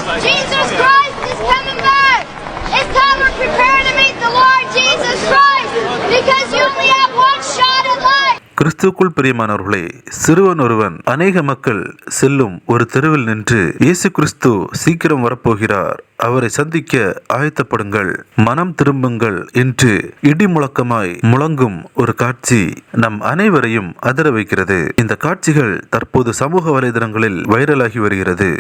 Jesus Christ is coming back. It's time to prepare to meet the Lord Jesus Christ because you only have one shot at life. கிறிஸ்துவுக்குள் பிரியமானவர்களே, சிறுவன் ஒருவன் அநேக மக்கள் செல்லும் ஒரு தெருவில் நின்று, இயேசு கிறிஸ்து சீக்கிரம் வரப்போகிறார், அவரை சந்திக்க ஆயத்தப்படுங்கள், மனம் திரும்புங்கள் என்று இடி முழக்கமாய் முழங்கும் ஒரு காட்சி நம் அனைவரையும் அதிர வைக்கிறது. இந்த காட்சிகள் தற்போது சமூக வலைதளங்களில் வைரலாகி வருகிறது.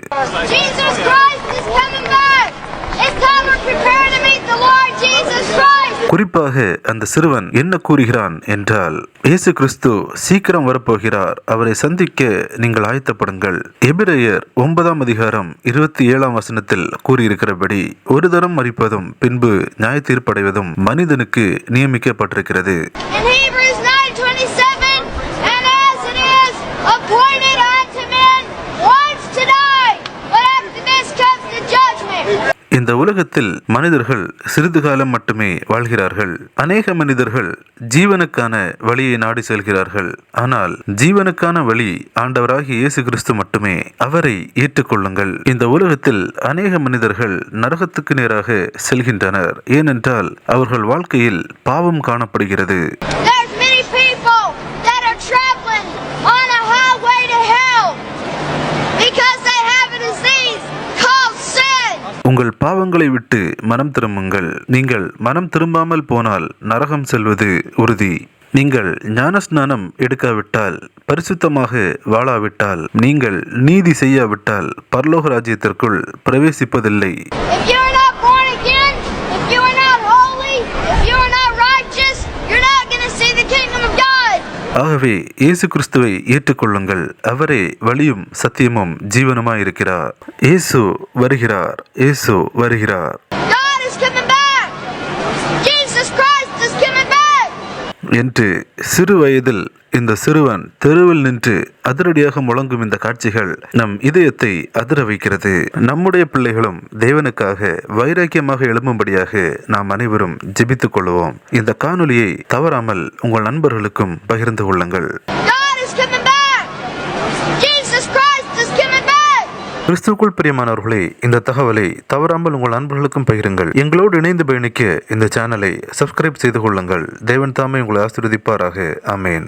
குறிப்பாக அந்த சிறுவன் என்ன கூறுகிறான் என்றால், இயேசு கிறிஸ்து சீக்கிரம் வரப்போகிறார், அவரை சந்திக்க நீங்கள் ஆயத்தப்படுங்கள். எபிரேயர் 9 அதிகாரம் 27 வசனத்தில் கூறியிருக்கிறபடி, ஒரு தரம் மரிப்பதும் பின்பு நியாய தீர்ப்படைவதும் மனிதனுக்கு நியமிக்கப்பட்டிருக்கிறது. இந்த உலகத்தில் மனிதர்கள் சிறிது காலம் மட்டுமே வாழ்கிறார்கள். அநேக மனிதர்கள் ஜீவனுக்கான வழியை நாடி செல்கிறார்கள். ஆனால் ஜீவனுக்கான வழி ஆண்டவராகிய இயேசு கிறிஸ்து மட்டுமே. அவரை ஏற்றுக்கொள்ளுங்கள். இந்த உலகத்தில் அநேக மனிதர்கள் நரகத்துக்கு நேராக செல்கின்றனர். ஏனென்றால் அவர்கள் வாழ்க்கையில் பாவம் காணப்படுகிறது. உங்கள் பாவங்களை விட்டு மனம் திரும்புங்கள். நீங்கள் மனம் திரும்பாமல் போனால் நரகம் செல்வது உறுதி. நீங்கள் ஞானஸ்நானம் எடுக்காவிட்டால், பரிசுத்தமாக வாழாவிட்டால், நீங்கள் நீதி செய்யாவிட்டால் பரலோக ராஜ்யத்திற்குள் பிரவேசிப்பதில்லை. ஆகவே இயேசு கிறிஸ்துவை ஏற்றுக்கொள்ளுங்கள். அவரே வழியும் சத்தியமும் ஜீவனுமாய் இருக்கிறார். இயேசு வருகிறார், இயேசு வருகிறார் என்று சிறு வயதில் இந்த சிறுவன் தெருவில் நின்று அதிரடியாக முழங்கும் இந்த காட்சிகள் நம் இதயத்தை அதிர வைக்கிறது. நம்முடைய பிள்ளைகளும் தேவனுக்காக வைராக்கியமாக எழும்பும்படியாக நாம் அனைவரும் ஜெபித்துக் கொள்வோம். இந்த காணொலியை தவறாமல் உங்கள் நண்பர்களுக்கும் பகிர்ந்து கொள்ளுங்கள். கிறிஸ்துவுக்குள் பிரியமானவர்களே, இந்த தகவலை தவறாமல் உங்கள் நண்பர்களுக்கும் பகிருங்கள். எங்களோடு இணைந்து பயணிக்க இந்த சேனலை சப்ஸ்கிரைப் செய்து கொள்ளுங்கள். தேவன் தாமே உங்களை ஆசீர்வதிப்பாராக. ஆமேன்.